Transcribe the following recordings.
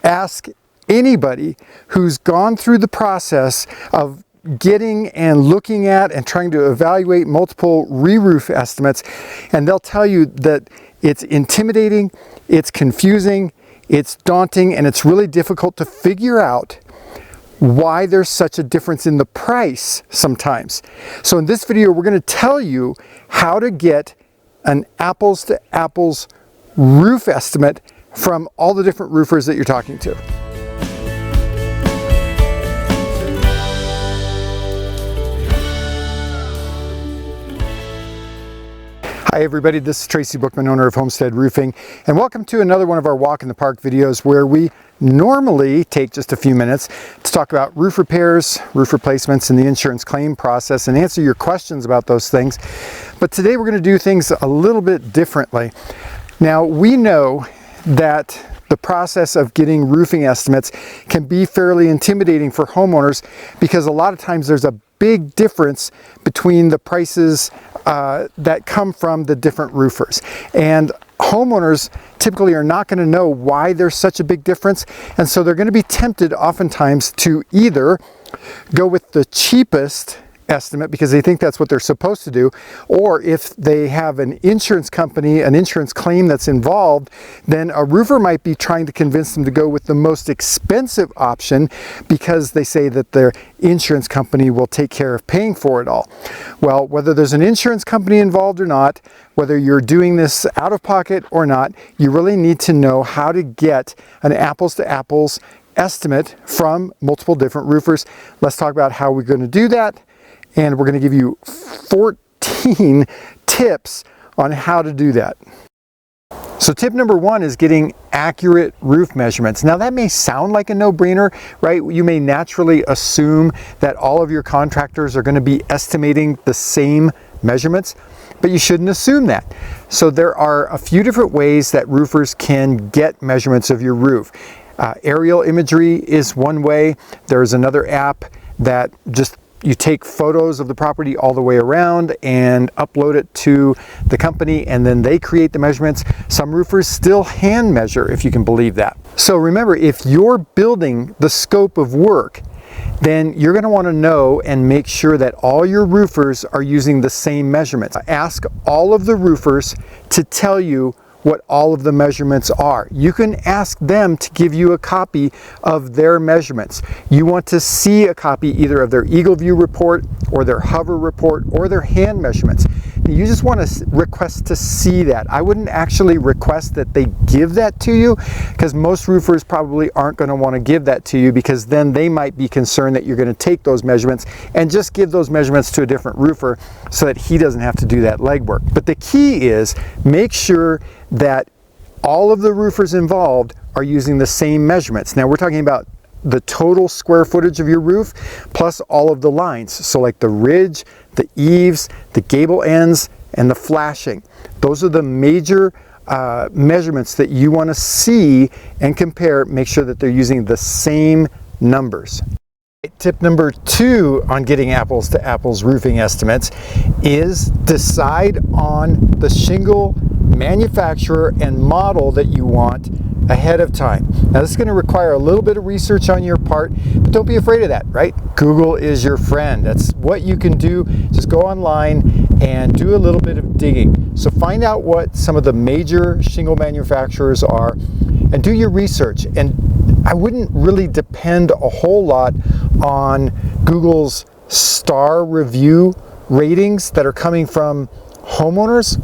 ask anybody who's gone through the process of getting and looking at and trying to evaluate multiple re-roof estimates, and they'll tell you that it's intimidating, it's confusing, it's daunting, and it's really difficult to figure out why there's such a difference in the price sometimes. So in this video, we're going to tell you how to get an apples to apples roof estimate from all the different roofers that you're talking to. Hi everybody, this is Tracy Bookman, owner of Homestead Roofing, and welcome to another one of our Walk in the Park videos where we normally take just a few minutes to talk about roof repairs, roof replacements, and the insurance claim process and answer your questions about those things. But today we're going to do things a little bit differently. Now, we know that the process of getting roofing estimates can be fairly intimidating for homeowners because a lot of times there's a big difference between the prices that come from the different roofers. And homeowners typically are not going to know why there's such a big difference, and so they're going to be tempted oftentimes to either go with the cheapest estimate because they think that's what they're supposed to do, or if they have an insurance company, an insurance claim that's involved, then a roofer might be trying to convince them to go with the most expensive option because they say that their insurance company will take care of paying for it all. Well, whether there's an insurance company involved or not, whether you're doing this out of pocket or not, you really need to know how to get an apples to apples estimate from multiple different roofers. Let's talk about how we're going to do that. And we're going to give you 14 tips on how to do that. So tip number one is getting accurate roof measurements. Now that may sound like a no-brainer, right? You may naturally assume that all of your contractors are going to be estimating the same measurements, but you shouldn't assume that. So there are a few different ways that roofers can get measurements of your roof. Aerial imagery is one way. There's another app that just you take photos of the property all the way around and upload it to the company, and then they create the measurements. Some roofers still hand measure, if you can believe that. So remember, if you're building the scope of work, then you're going to want to know and make sure that all your roofers are using the same measurements. Ask all of the roofers to tell you what all of the measurements are. You can ask them to give you a copy of their measurements. You want to see a copy either of their Eagle View report or their hover report or their hand measurements. You just want to request to see that. I wouldn't actually request that they give that to you because most roofers probably aren't going to want to give that to you because then they might be concerned that you're going to take those measurements and just give those measurements to a different roofer so that he doesn't have to do that legwork. But the key is make sure that all of the roofers involved are using the same measurements. Now we're talking about the total square footage of your roof plus all of the lines. So like the ridge, the eaves, the gable ends, and the flashing. Those are the major measurements that you want to see and compare. Make sure that they're using the same numbers. Tip number two on getting apples to apples roofing estimates is decide on the shingle manufacturer and model that you want ahead of time. Now this is going to require a little bit of research on your part, but don't be afraid of that, right? Google is your friend. That's what you can do. Just go online and do a little bit of digging. So find out what some of the major shingle manufacturers are and do your research. And I wouldn't really depend a whole lot on Google's star review ratings that are coming from homeowners.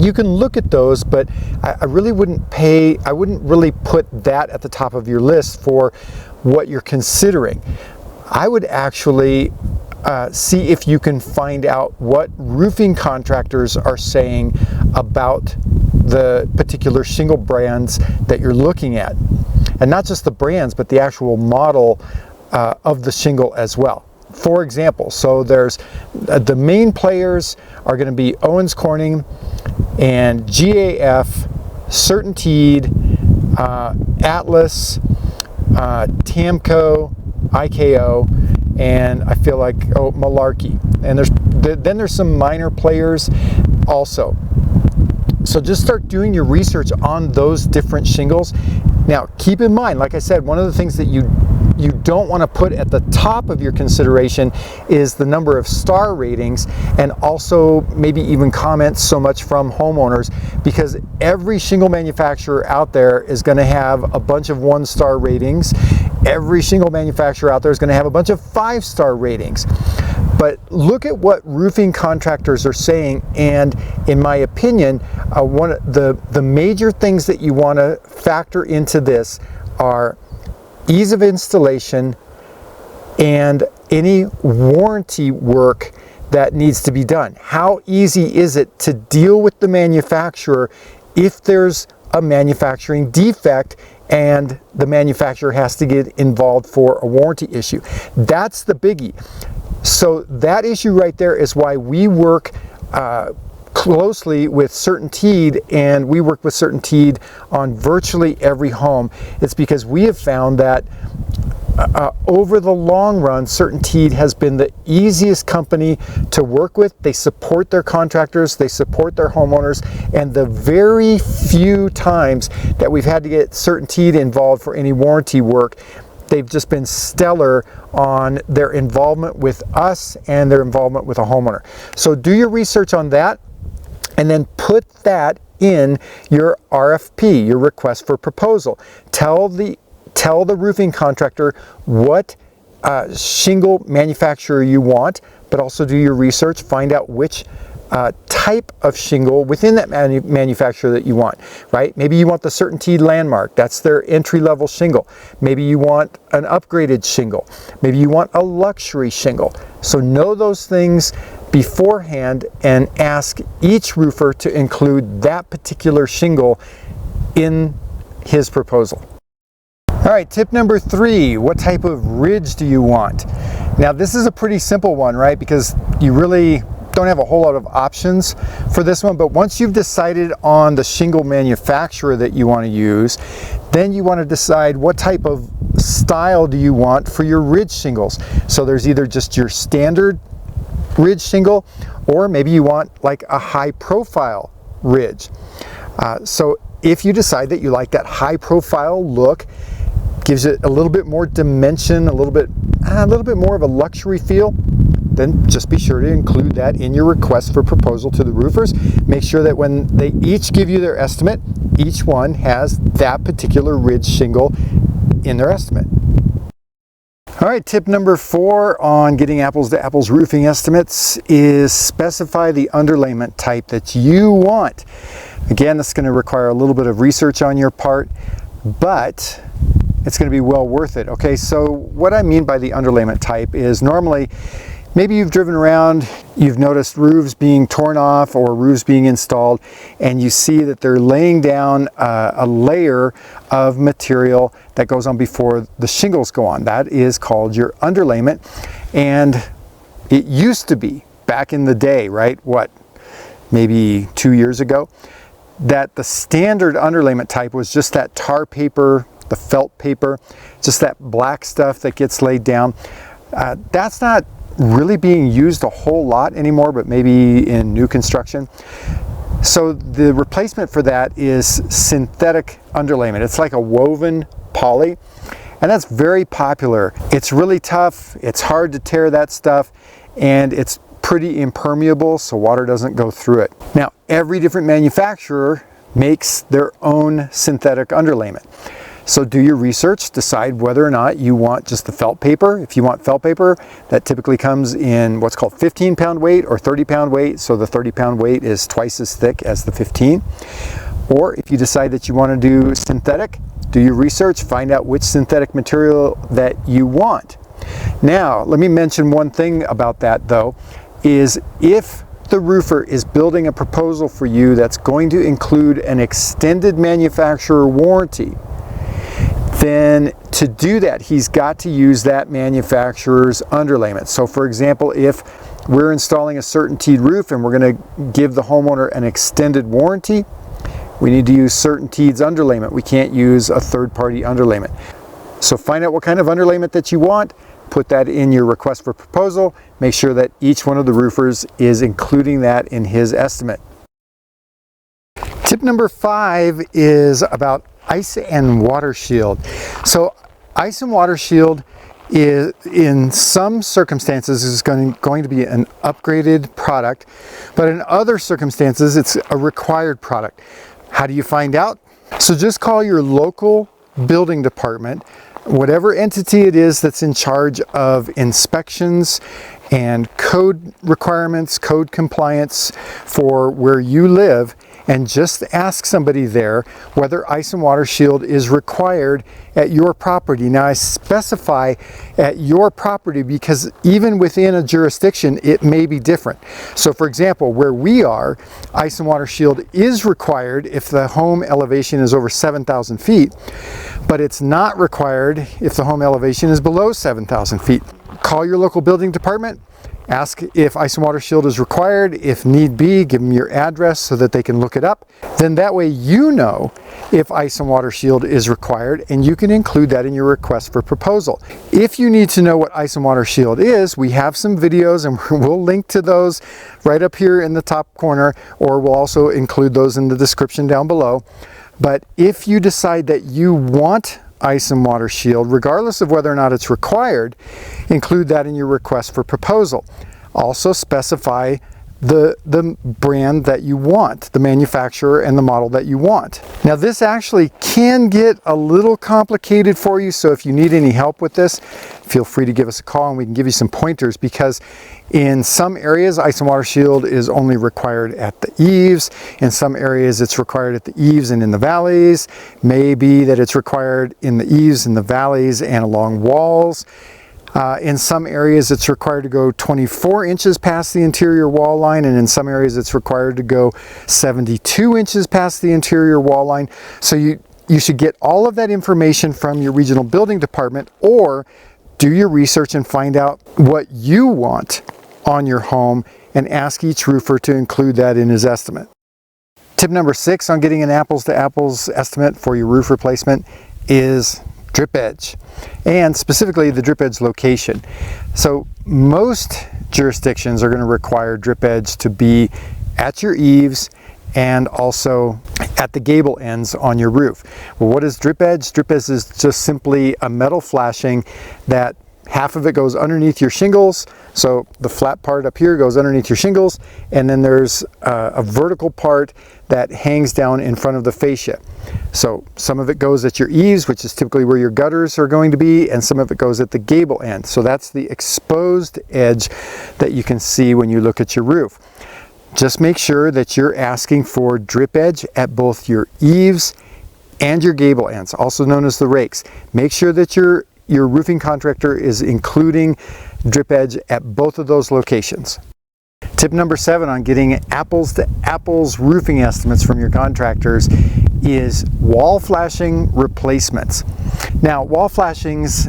You can look at those, but I really wouldn't really put that at the top of your list for what you're considering. I would actually see if you can find out what roofing contractors are saying about the particular shingle brands that you're looking at. And not just the brands, but the actual model of the shingle as well. For example, so there's the main players are going to be Owens Corning and GAF, Certainteed, Atlas, Tamco, IKO, and I feel like Malarkey. And there's some minor players also. So just start doing your research on those different shingles. Now, keep in mind, like I said, one of the things that you don't want to put at the top of your consideration is the number of star ratings, and also maybe even comments so much from homeowners, because every shingle manufacturer out there is going to have a bunch of 1-star ratings. Every shingle manufacturer out there is going to have a bunch of 5-star ratings. But look at what roofing contractors are saying, and in my opinion, one of the major things that you want to factor into this are ease of installation and any warranty work that needs to be done. How easy is it to deal with the manufacturer if there's a manufacturing defect and the manufacturer has to get involved for a warranty issue? That's the biggie. So that issue right there is why we work closely with CertainTeed, and we work with CertainTeed on virtually every home. It's because we have found that over the long run, CertainTeed has been the easiest company to work with. They support their contractors, they support their homeowners, and the very few times that we've had to get CertainTeed involved for any warranty work, they've just been stellar on their involvement with us and their involvement with a homeowner. So do your research on that, and then put that in your RFP, your request for proposal. Tell the roofing contractor what shingle manufacturer you want, but also do your research, find out which type of shingle within that manufacturer that you want, right? Maybe you want the CertainTeed Landmark, that's their entry-level shingle. Maybe you want an upgraded shingle. Maybe you want a luxury shingle. So know those things beforehand and ask each roofer to include that particular shingle in his proposal. All right, tip number 3, what type of ridge do you want? Now this is a pretty simple one, right? Because you really don't have a whole lot of options for this one, but once you've decided on the shingle manufacturer that you want to use, then you want to decide what type of style do you want for your ridge shingles. So there's either just your standard ridge shingle, or maybe you want like a high profile ridge. So if you decide that you like that high profile look, gives it a little bit more dimension, a little bit more of a luxury feel, then just be sure to include that in your request for proposal to the roofers. Make sure that when they each give you their estimate, each one has that particular ridge shingle in their estimate. All right, tip number 4 on getting apples to apples roofing estimates is specify the underlayment type that you want. Again, this is going to require a little bit of research on your part, but it's going to be well worth it. Okay, so what I mean by the underlayment type is normally, maybe you've driven around, you've noticed roofs being torn off or roofs being installed, and you see that they're laying down a layer of material that goes on before the shingles go on. That is called your underlayment, and it used to be, back in the day, right, what, maybe 2 years ago, that the standard underlayment type was just that tar paper, the felt paper, just that black stuff that gets laid down. That's not really being used a whole lot anymore, but maybe in new construction. So the replacement for that is synthetic underlayment. It's like a woven poly, and that's very popular. It's really tough, it's hard to tear that stuff, and it's pretty impermeable so water doesn't go through it. Now, every different manufacturer makes their own synthetic underlayment. So do your research, decide whether or not you want just the felt paper. If you want felt paper, that typically comes in what's called 15-pound weight or 30-pound weight. So the 30-pound weight is twice as thick as the 15. Or if you decide that you want to do synthetic, do your research, find out which synthetic material that you want. Now, let me mention one thing about that though, is if the roofer is building a proposal for you that's going to include an extended manufacturer warranty, then to do that, he's got to use that manufacturer's underlayment. So for example, if we're installing a CertainTeed roof and we're going to give the homeowner an extended warranty, we need to use CertainTeed's underlayment. We can't use a third-party underlayment. So find out what kind of underlayment that you want, put that in your request for proposal, make sure that each one of the roofers is including that in his estimate. Tip number 5 is about ice and water shield. So ice and water shield is, in some circumstances, is going to be an upgraded product, but in other circumstances it's a required product. How do you find out? So just call your local building department, whatever entity it is that's in charge of inspections and code requirements, code compliance for where you live, and just ask somebody there whether ice and water shield is required at your property. Now I specify at your property because even within a jurisdiction it may be different. So for example, where we are, ice and water shield is required if the home elevation is over 7,000 feet, but it's not required if the home elevation is below 7,000 feet. Call your local building department. Ask if ice and water shield is required. If need be, give them your address so that they can look it up. Then that way you know if ice and water shield is required, and you can include that in your request for proposal. If you need to know what ice and water shield is, we have some videos, and we'll link to those right up here in the top corner, or we'll also include those in the description down below. But if you decide that you want ice and water shield, regardless of whether or not it's required, include that in your request for proposal. Also specify the brand that you want, the manufacturer and the model that you want. Now this actually can get a little complicated for you, so if you need any help with this, feel free to give us a call and we can give you some pointers, because in some areas ice and water shield is only required at the eaves. In some areas it's required at the eaves and in the valleys. Maybe that it's required in the eaves, in the valleys, and along walls. In some areas it's required to go 24 inches past the interior wall line, and in some areas it's required to go 72 inches past the interior wall line. So you should get all of that information from your regional building department, or do your research and find out what you want on your home and ask each roofer to include that in his estimate. Tip number 6 on getting an apples to apples estimate for your roof replacement is drip edge, and specifically the drip edge location. So most jurisdictions are going to require drip edge to be at your eaves and also at the gable ends on your roof. Well, what is drip edge? Drip edge is just simply a metal flashing that half of it goes underneath your shingles. So the flat part up here goes underneath your shingles, and then there's a vertical part that hangs down in front of the fascia. So some of it goes at your eaves, which is typically where your gutters are going to be, and some of it goes at the gable end. So that's the exposed edge that you can see when you look at your roof. Just make sure that you're asking for drip edge at both your eaves and your gable ends, also known as the rakes. Make sure that your roofing contractor is including drip edge at both of those locations. Tip number 7 on getting apples to apples roofing estimates from your contractors is wall flashing replacements. Now, wall flashings,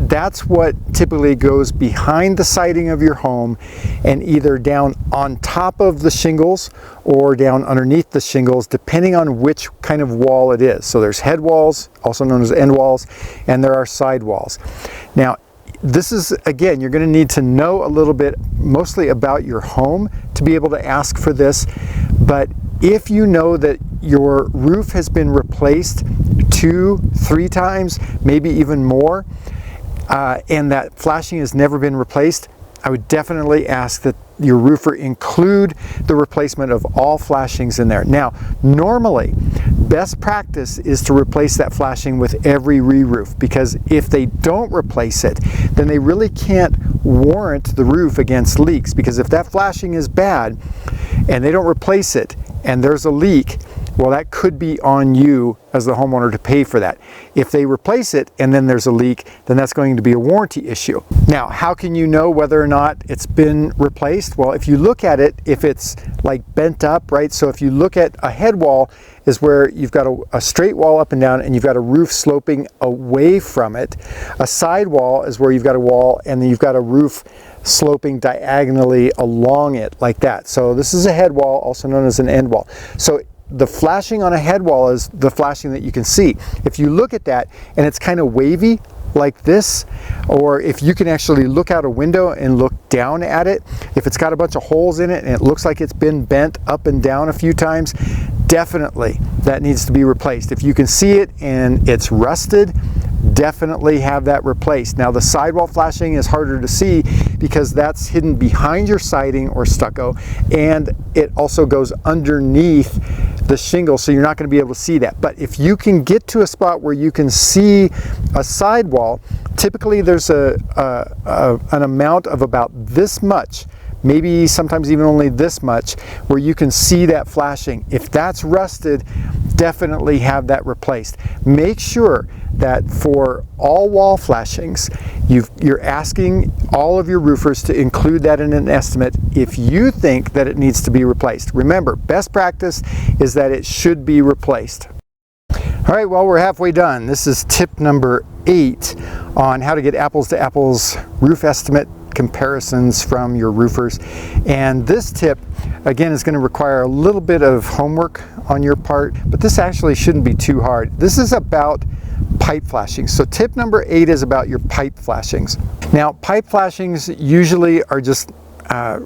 that's what typically goes behind the siding of your home and either down on top of the shingles or down underneath the shingles, depending on which kind of wall it is. So there's head walls, also known as end walls, and there are side walls. Now, this is, again, you're going to need to know a little bit mostly about your home to be able to ask for this, but if you know that your roof has been replaced 2-3 times, maybe even more, and that flashing has never been replaced, I would definitely ask that your roofer include the replacement of all flashings in there. Now, normally, best practice is to replace that flashing with every re-roof, because if they don't replace it, then they really can't warrant the roof against leaks, because if that flashing is bad and they don't replace it and there's a leak, well, that could be on you as the homeowner to pay for that. If they replace it and then there's a leak, then that's going to be a warranty issue. Now, how can you know whether or not it's been replaced? Well, if you look at it, if it's like bent up, right? So if you look at a head wall is where you've got a straight wall up and down and you've got a roof sloping away from it. A side wall is where you've got a wall and then you've got a roof sloping diagonally along it like that. So this is a head wall, also known as an end wall. So the flashing on a head wall is the flashing that you can see. If you look at that and it's kind of wavy, like this, or if you can actually look out a window and look down at it, if it's got a bunch of holes in it and it looks like it's been bent up and down a few times, definitely that needs to be replaced. If you can see it and it's rusted, definitely have that replaced. Now the sidewall flashing is harder to see because that's hidden behind your siding or stucco, and it also goes underneath the shingle, so you're not going to be able to see that. But if you can get to a spot where you can see a sidewall, typically there's an amount of about this much, maybe sometimes even only this much, where you can see that flashing. If that's rusted, definitely have that replaced. Make sure that for all wall flashings, you're asking all of your roofers to include that in an estimate if you think that it needs to be replaced. Remember, best practice is that it should be replaced. All right, well, we're halfway done. This is tip number 8 on how to get apples to apples roof estimate comparisons from your roofers. And this tip, again, is going to require a little bit of homework on your part, but this actually shouldn't be too hard. This is about pipe flashings. So tip number 8 is about your pipe flashings. Now, pipe flashings usually are just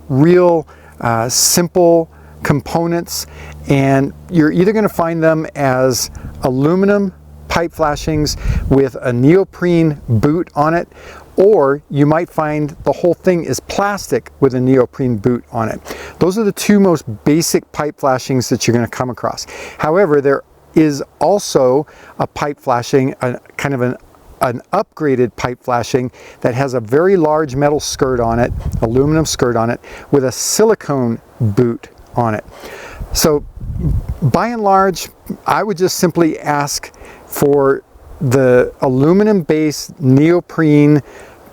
real simple components, and you're either going to find them as aluminum pipe flashings with a neoprene boot on it, or you might find the whole thing is plastic with a neoprene boot on it. Those are the two most basic pipe flashings that you're going to come across. However, there is also a pipe flashing, kind of an upgraded pipe flashing that has a very large metal skirt on it, aluminum skirt on it, with a silicone boot on it. So by and large, I would just simply ask for the aluminum based neoprene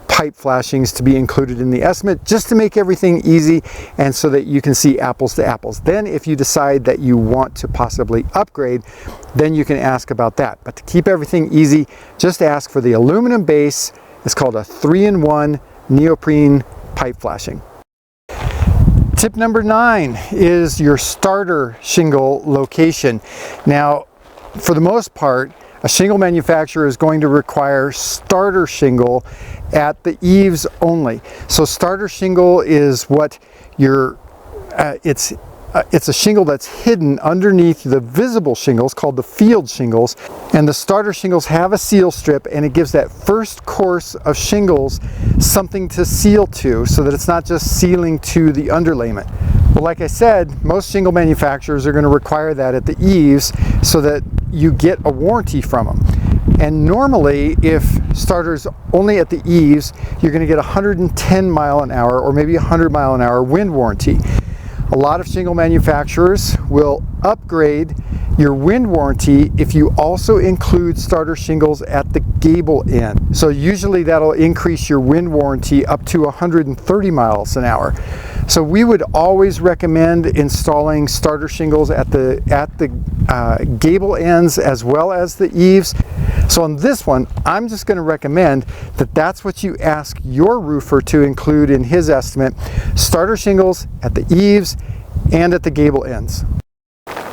pipe flashings to be included in the estimate, just to make everything easy and so that you can see apples to apples. Then if you decide that you want to possibly upgrade, then you can ask about that. But to keep everything easy, just ask for the aluminum base. It's called a 3-in-1 neoprene pipe flashing. Tip number 9 is your starter shingle location. Now, for the most part, a shingle manufacturer is going to require starter shingle at the eaves only. So starter shingle is what it's a shingle that's hidden underneath the visible shingles called the field shingles. And the starter shingles have a seal strip, and it gives that first course of shingles something to seal to so that it's not just sealing to the underlayment. Well, like I said, most shingle manufacturers are going to require that at the eaves so that you get a warranty from them. And normally, if starters only at the eaves, you're going to get 110 mile an hour or maybe 100 mile an hour wind warranty. A lot of shingle manufacturers will upgrade your wind warranty if you also include starter shingles at the gable end. So usually that'll increase your wind warranty up to 130 miles an hour. So we would always recommend installing starter shingles at the gable ends as well as the eaves. So on this one, I'm just going to recommend that that's what you ask your roofer to include in his estimate: starter shingles at the eaves and at the gable ends.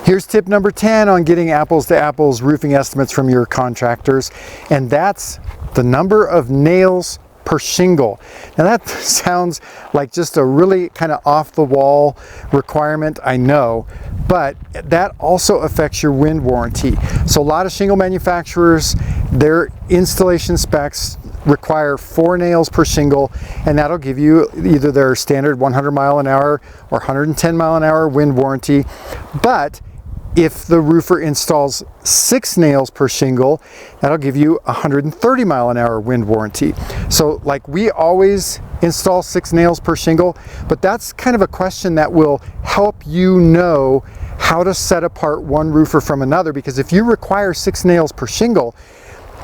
Here's tip number 10 on getting apples to apples roofing estimates from your contractors, and that's the number of nails per shingle. Now that sounds like just a really kind of off the wall requirement, I know, but that also affects your wind warranty. So a lot of shingle manufacturers, their installation specs require 4 nails per shingle, and that'll give you either their standard 100 mile an hour or 110 mile an hour wind warranty. But if the roofer installs 6 nails per shingle, that'll give you 130 mile an hour wind warranty. So like, we always install 6 nails per shingle, but that's kind of a question that will help you know how to set apart one roofer from another, because if you require 6 nails per shingle,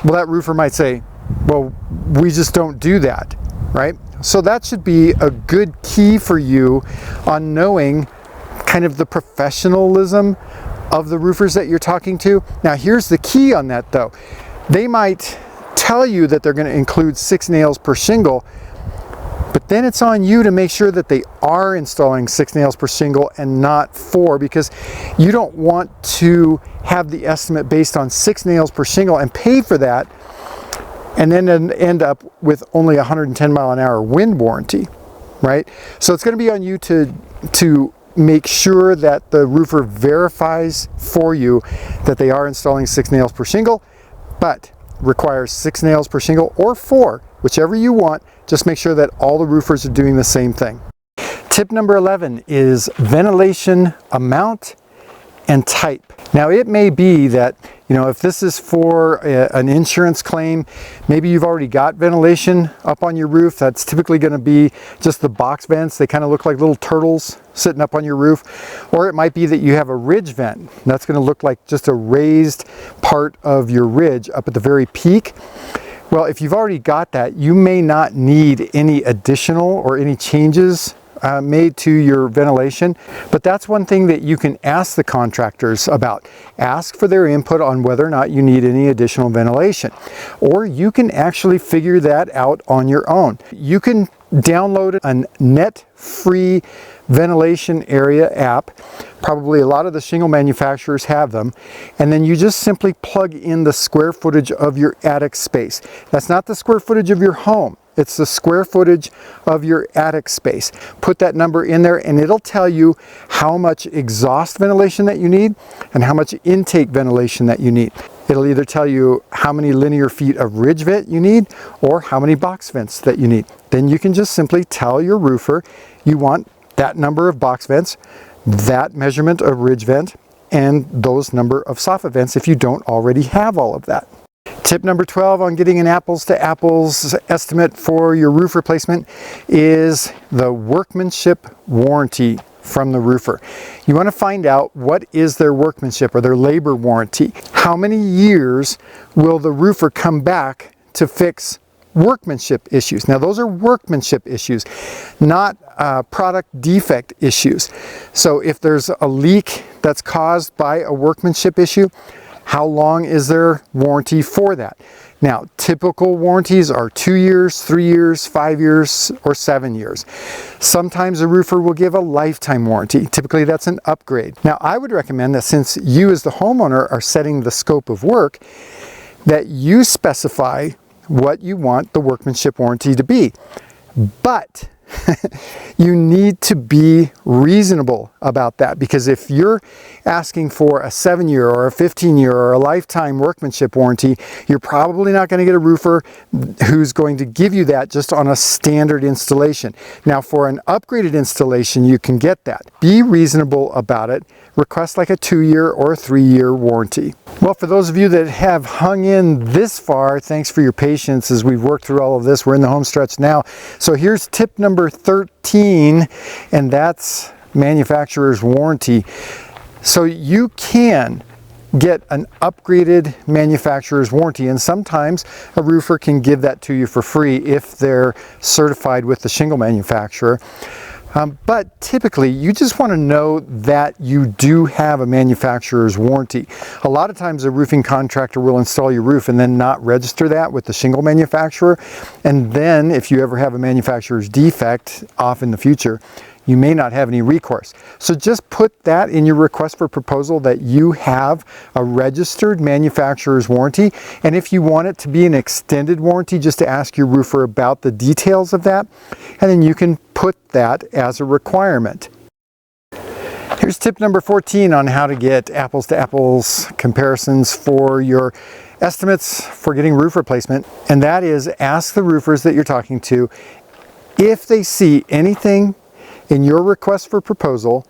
well, that roofer might say, well, we just don't do that, right? So that should be a good key for you on knowing kind of the professionalism of the roofers that you're talking to. Now here's the key on that though. They might tell you that they're going to include 6 nails per shingle, but then it's on you to make sure that they are installing 6 nails per shingle and not 4, because you don't want to have the estimate based on 6 nails per shingle and pay for that and then end up with only 110 mile an hour wind warranty, right? So it's going to be on you to make sure that the roofer verifies for you that they are installing 6 nails per shingle, but requires 6 nails per shingle or 4, whichever you want. Just make sure that all the roofers are doing the same thing. Tip number 11 is ventilation amount and type. Now it may be that, you know, if this is for an insurance claim, maybe you've already got ventilation up on your roof. That's typically going to be just the box vents. They kind of look like little turtles sitting up on your roof. Or it might be that you have a ridge vent. That's going to look like just a raised part of your ridge up at the very peak. Well, if you've already got that, you may not need any additional or any changes made to your ventilation, but that's one thing that you can ask the contractors about. Ask for their input on whether or not you need any additional ventilation, or you can actually figure that out on your own. You can download a net-free ventilation area app. Probably a lot of the shingle manufacturers have them, and then you just simply plug in the square footage of your attic space. That's not the square footage of your home. It's the square footage of your attic space. Put that number in there and it'll tell you how much exhaust ventilation that you need and how much intake ventilation that you need. It'll either tell you how many linear feet of ridge vent you need or how many box vents that you need. Then you can just simply tell your roofer you want that number of box vents, that measurement of ridge vent, and those number of soffit vents if you don't already have all of that. Tip number 12 on getting an apples to apples estimate for your roof replacement is the workmanship warranty from the roofer. You want to find out what is their workmanship or their labor warranty. How many years will the roofer come back to fix workmanship issues? Now those are workmanship issues, not product defect issues. So if there's a leak that's caused by a workmanship issue, how long is their warranty for that? Now, typical warranties are 2 years, 3 years, 5 years, or 7 years. Sometimes a roofer will give a lifetime warranty. Typically that's an upgrade. Now, I would recommend that since you as the homeowner are setting the scope of work, that you specify what you want the workmanship warranty to be. But you need to be reasonable about that, because if you're asking for a 7-year or a 15-year or a lifetime workmanship warranty, you're probably not going to get a roofer who's going to give you that just on a standard installation. Now for an upgraded installation, you can get that. Be reasonable about it. Request like a 2-year or a 3-year warranty. Well, for those of you that have hung in this far, thanks for your patience as we've worked through all of this. We're in the home stretch now. So here's tip number 13, and that's manufacturer's warranty. So you can get an upgraded manufacturer's warranty, and sometimes a roofer can give that to you for free if they're certified with the shingle manufacturer. But typically you just want to know that you do have a manufacturer's warranty. A lot of times a roofing contractor will install your roof and then not register that with the shingle manufacturer, and then if you ever have a manufacturer's defect off in the future, you may not have any recourse. So just put that in your request for proposal that you have a registered manufacturer's warranty, and if you want it to be an extended warranty, just to ask your roofer about the details of that, and then you can put that as a requirement. Here's tip number 14 on how to get apples to apples comparisons for your estimates for getting roof replacement, and that is ask the roofers that you're talking to if they see anything in your request for proposal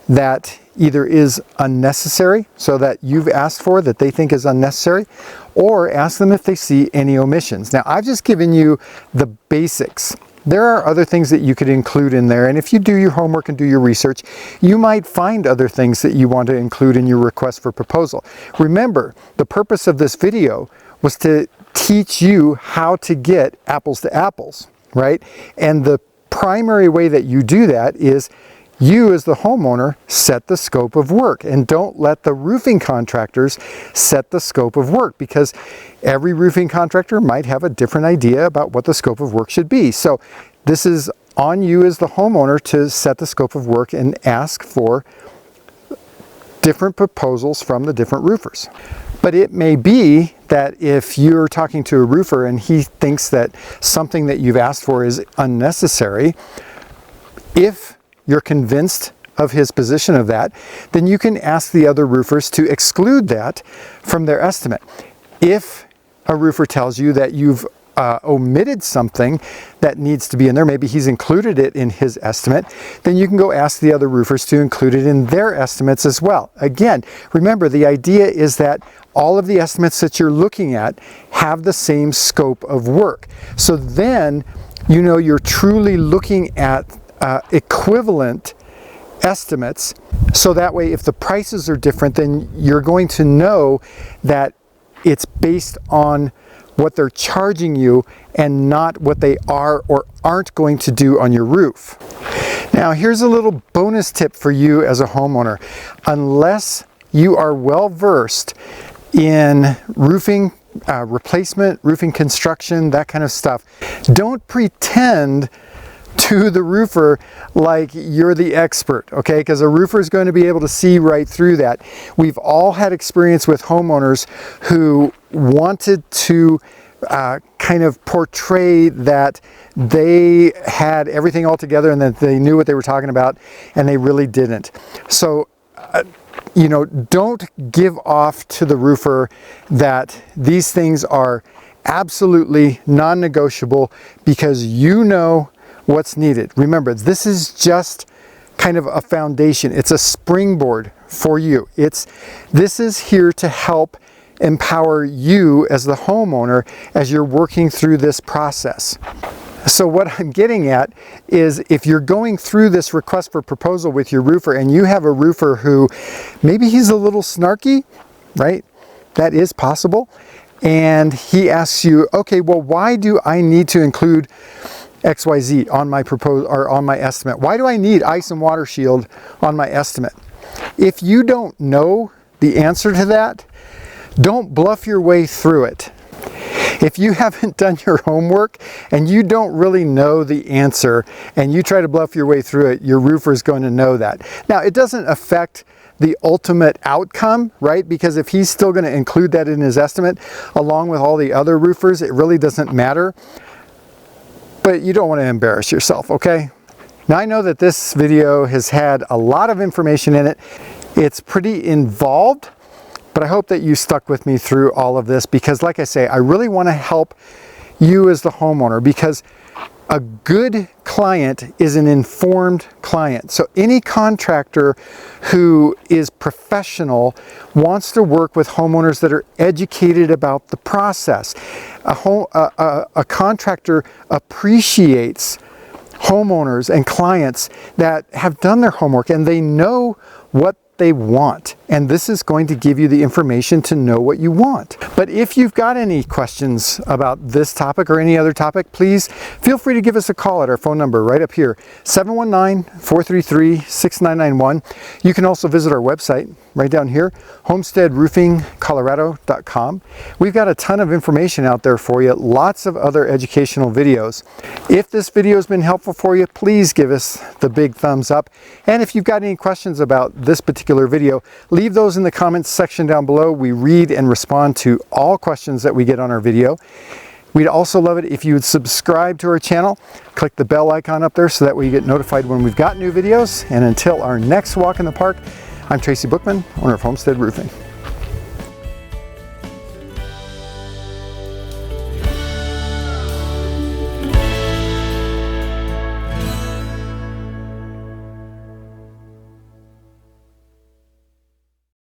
that either is unnecessary, so that you've asked for that they think is unnecessary, or ask them if they see any omissions. Now, I've just given you the basics. There are other things that you could include in there, and if you do your homework and do your research, you might find other things that you want to include in your request for proposal. Remember, the purpose of this video was to teach you how to get apples to apples, right? And the primary way that you do that is you as the homeowner set the scope of work, and don't let the roofing contractors set the scope of work, because every roofing contractor might have a different idea about what the scope of work should be. So this is on you as the homeowner to set the scope of work and ask for different proposals from the different roofers. But it may be that if you're talking to a roofer and he thinks that something that you've asked for is unnecessary, if you're convinced of his position of that, then you can ask the other roofers to exclude that from their estimate. If a roofer tells you that you've omitted something that needs to be in there, maybe he's included it in his estimate, then you can go ask the other roofers to include it in their estimates as well. Again, remember, the idea is that all of the estimates that you're looking at have the same scope of work. So then, you know, you're truly looking at equivalent estimates, so that way if the prices are different, then you're going to know that it's based on what they're charging you and not what they are or aren't going to do on your roof. Now here's a little bonus tip for you as a homeowner. Unless you are well versed in roofing replacement, roofing construction, that kind of stuff, don't pretend to the roofer like you're the expert, okay? Because a roofer is going to be able to see right through that. We've all had experience with homeowners who wanted to kind of portray that they had everything all together and that they knew what they were talking about, and they really didn't. So you know, don't give off to the roofer that these things are absolutely non-negotiable because you know what's needed. Remember, this is just kind of a foundation. It's a springboard for you. This is here to help empower you as the homeowner as you're working through this process. So what I'm getting at is, if you're going through this request for proposal with your roofer and you have a roofer who maybe he's a little snarky, right? That is possible. And he asks you, okay, well, why do I need to include XYZ on my proposal or on my estimate? Why do I need ice and water shield on my estimate? If you don't know the answer to that, don't bluff your way through it. If you haven't done your homework and you don't really know the answer and you try to bluff your way through it, your roofer is going to know that. Now, it doesn't affect the ultimate outcome, right? Because if he's still going to include that in his estimate along with all the other roofers, it really doesn't matter. But you don't want to embarrass yourself, okay? Now, I know that this video has had a lot of information in it. It's pretty involved, but I hope that you stuck with me through all of this because, like I say, I really want to help you as the homeowner, because a good client is an informed client. So any contractor who is professional wants to work with homeowners that are educated about the process. A contractor appreciates homeowners and clients that have done their homework and they know what they want, and this is going to give you the information to know what you want. But if you've got any questions about this topic or any other topic, please feel free to give us a call at our phone number right up here, 719-433-6991. You can also visit our website right down here, homesteadroofingcolorado.com. We've got a ton of information out there for you, lots of other educational videos. If this video has been helpful for you, please give us the big thumbs up. And if you've got any questions about this particular video, leave those in the comments section down below. We read and respond to all questions that we get on our video. We'd also love it if you would subscribe to our channel, click the bell icon up there so that way you get notified when we've got new videos. And until our next walk in the park, I'm Tracy Bookman, owner of Homestead Roofing.